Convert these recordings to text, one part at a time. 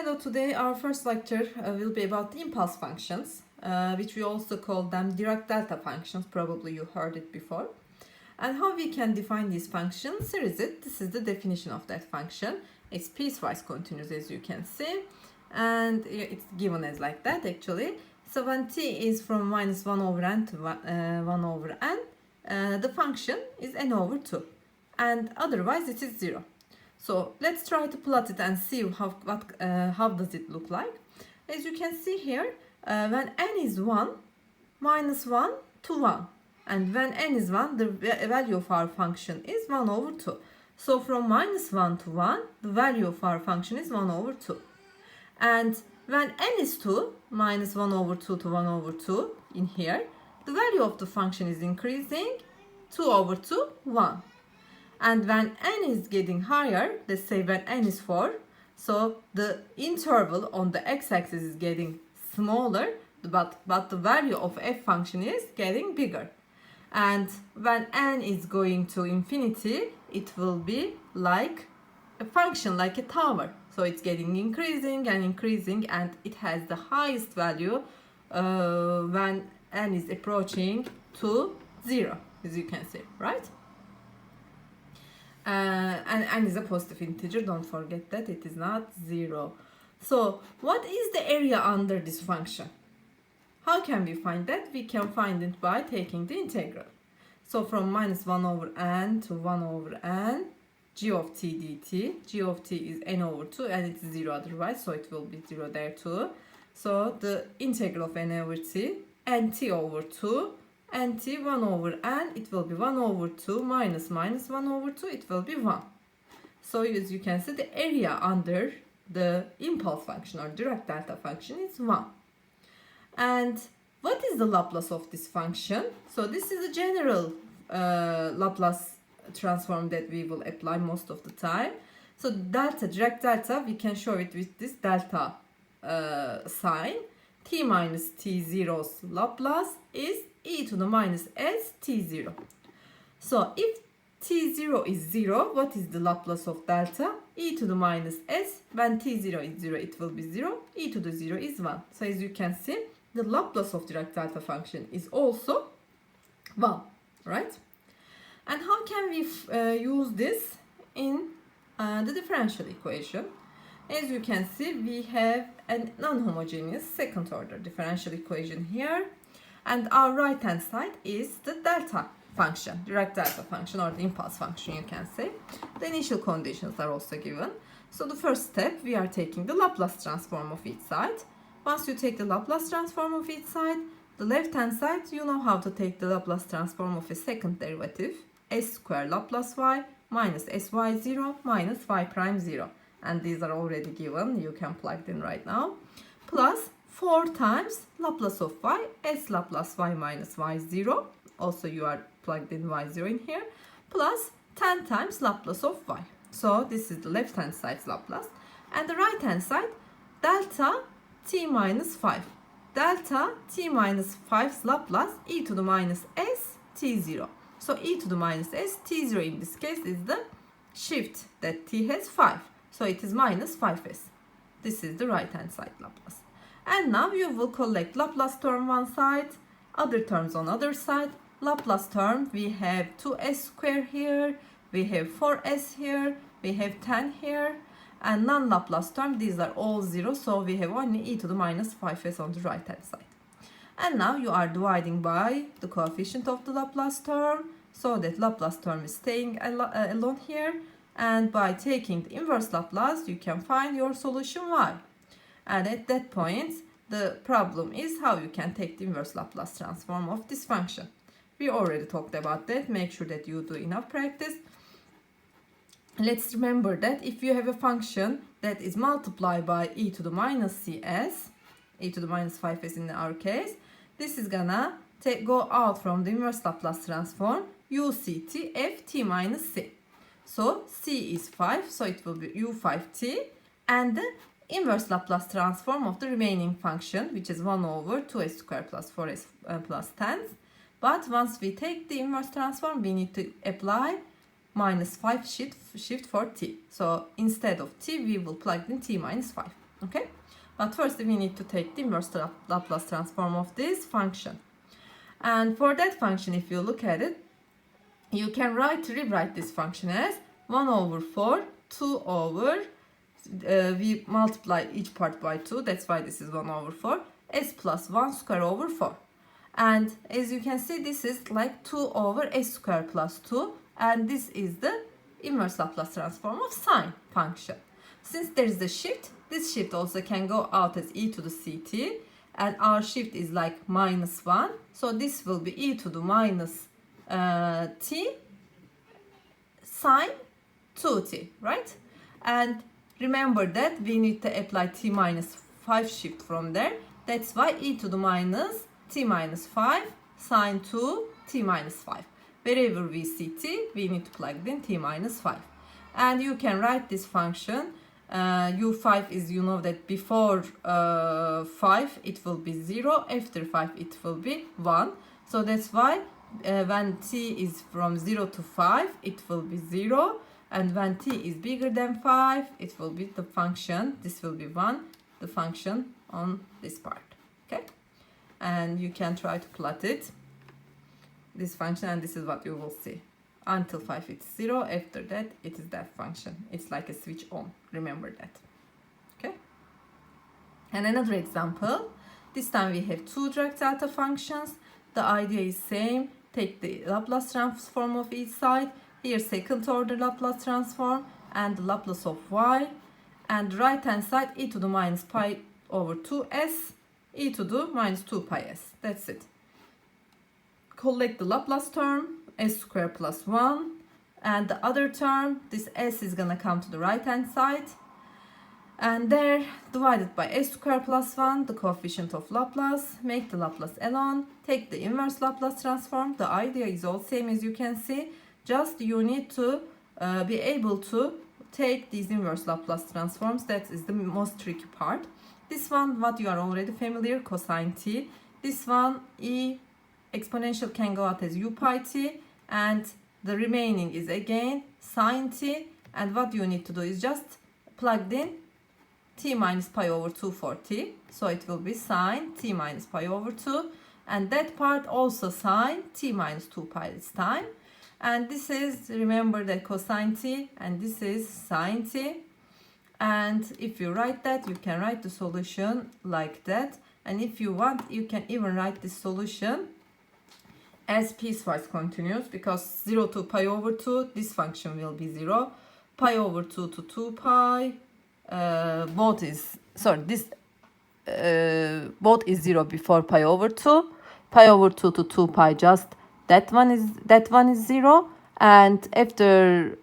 Hello, today our first lecture will be about the impulse functions, which we also call them Dirac delta functions. Probably you heard it before. And how we can define these functions? Here is it. This is the definition of that function. It's piecewise continuous, as you can see, and it's given as like that actually. So when t is from minus 1 over n to 1 over n, the function is n over 2, and otherwise it is 0. So let's try to plot it and see how does it look like. As you can see here, when n is 1, minus 1 to 1. And when n is 1, the value of our function is 1 over 2. So from minus 1 to 1, the value of our function is 1 over 2. And when n is 2, minus 1 over 2 to 1 over 2 in here, the value of the function is increasing 2 over 2, 1. And when n is getting higher, let's say when n is 4, so the interval on the x-axis is getting smaller, but the value of f function is getting bigger. And when n is going to infinity, it will be like a function, like a tower. So it's getting increasing and increasing, and it has the highest value when n is approaching to 0, as you can see, right? And n is a positive integer, don't forget that it is not 0. So what is the area under this function? How can we find that? We can find it by taking the integral. So from minus 1 over n to 1 over n, g of t dt. G of t is n over 2 and it's 0 otherwise, so it will be 0 there too. So the integral of n over t, nt over 2, nt 1 over n, it will be 1 over 2 minus 1 over 2, it will be 1. So as you can see, the area under the impulse function or Dirac delta function is 1. And what is the Laplace of this function? So this is a general Laplace transform that we will apply most of the time. So delta, Dirac delta, we can show it with this delta sign. T minus t0's Laplace is e to the minus s t0. So if t0 is 0, what is the Laplace of delta? E to the minus s. When t0 is 0, it will be 0. E to the 0 is 1. So as you can see, the Laplace of Dirac delta function is also 1, right? And how can we use this in the differential equation? As you can see, we have a non-homogeneous second order differential equation here, and our right hand side is the delta function, Dirac delta function, or the impulse function, you can say. The initial conditions are also given. So the first step, we are taking the Laplace transform of each side. Once you take the Laplace transform of each side, the left hand side, you know how to take the Laplace transform of a second derivative, s square Laplace y minus sy0 minus y prime 0. And these are already given, you can plug them right now, plus 4 times Laplace of y, s Laplace y minus y0, also you are plugged in y0 in here, plus 10 times Laplace of y. So this is the left hand side's Laplace, and the right hand side, delta t minus 5. Delta t minus 5's Laplace, e to the minus s t0. So e to the minus s t0 in this case is the shift that t has 5. So it is minus 5s. This is the right hand side Laplace. And now you will collect Laplace term one side, other terms on other side. Laplace term, we have 2s square here, we have 4s here, we have 10 here. And non-Laplace term, these are all 0, so we have only e to the minus 5s on the right hand side. And now you are dividing by the coefficient of the Laplace term, so that Laplace term is staying alone here. And by taking the inverse Laplace, you can find your solution y. And at that point, the problem is how you can take the inverse Laplace transform of this function. We already talked about that. Make sure that you do enough practice. Let's remember that if you have a function that is multiplied by e to the minus cs, e to the minus 5s in our case, this is gonna go out from the inverse Laplace transform uct f t minus c. So c is 5, so it will be u5t, and the inverse Laplace transform of the remaining function, which is 1 over 2s squared plus 4s plus 10. But once we take the inverse transform, we need to apply minus 5 shift for t. So instead of t, we will plug in t minus 5. Okay, but first we need to take the inverse Laplace transform of this function. And for that function, if you look at it, you can rewrite this function as 1 over 4, 2 over, we multiply each part by 2, that's why this is 1 over 4, s plus 1 square over 4. And as you can see, this is like 2 over s square plus 2, and this is the inverse Laplace transform of sine function. Since there is a shift, this shift also can go out as e to the ct, and our shift is like minus 1, so this will be e to the minus t sine 2t, right? And remember that we need to apply t minus 5 shift from there. That's why e to the minus t minus 5 sine 2 t minus 5. Wherever we see t, we need to plug in t minus 5. And you can write this function. u5 is, you know that before 5 it will be 0, after 5 it will be 1. So that's why when t is from 0 to 5 it will be 0, and when t is bigger than 5 it will be the function, this will be 1, the function on this part. Okay, and you can try to plot it, this function, and this is what you will see. Until 5 it's 0, after that it is that function. It's like a switch on, remember that. Okay, and another example, this time we have two Dirac delta functions. The idea is same, take the Laplace transform of each side. Here second order Laplace transform and the Laplace of y, and right hand side e to the minus pi over 2s, e to the minus 2 pi s. That's it. Collect the Laplace term, s square plus 1, and the other term, this s is gonna come to the right hand side, and there divided by s square plus 1, the coefficient of Laplace, make the Laplace alone, take the inverse Laplace transform. The idea is all same as you can see, just you need to be able to take these inverse Laplace transforms. That is the most tricky part. This one, what you are already familiar, cosine t. This one, e exponential can go out as u pi t, and the remaining is again sine t, and what you need to do is just plug in t minus pi over 2 for t, so it will be sine t minus pi over 2, and that part also sine t minus 2 pi this time, and this is, remember that cosine t, and this is sine t, and if you write that, you can write the solution like that, and if you want, you can even write this solution as piecewise continuous, because 0 to pi over 2, this function will be 0, pi over 2 to 2 pi, both is 0 before pi over 2, pi over 2 to 2 pi, just that one is 0, and after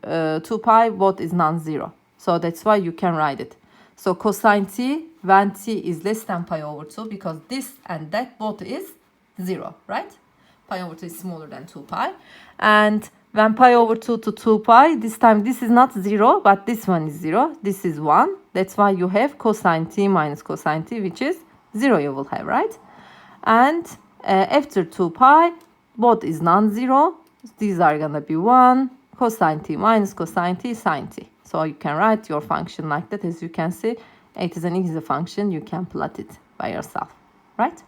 2 pi both is non-zero, so that's why you can write it. So cosine t when t is less than pi over 2, because this and that both is 0, right? Pi over 2 is smaller than 2 pi, and when pi over 2 to 2 pi, this time this is not 0, but this one is 0, this is 1, that's why you have cosine t minus cosine t, which is 0 you will have, right? And after 2 pi, both is non-zero, these are gonna be 1, cosine t minus cosine t sine t. So you can write your function like that. As you can see, it is an easy function, you can plot it by yourself, right?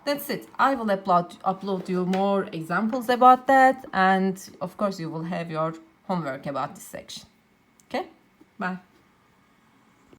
That's it. I will upload you more examples about that, and of course you will have your homework about this section. Okay, bye.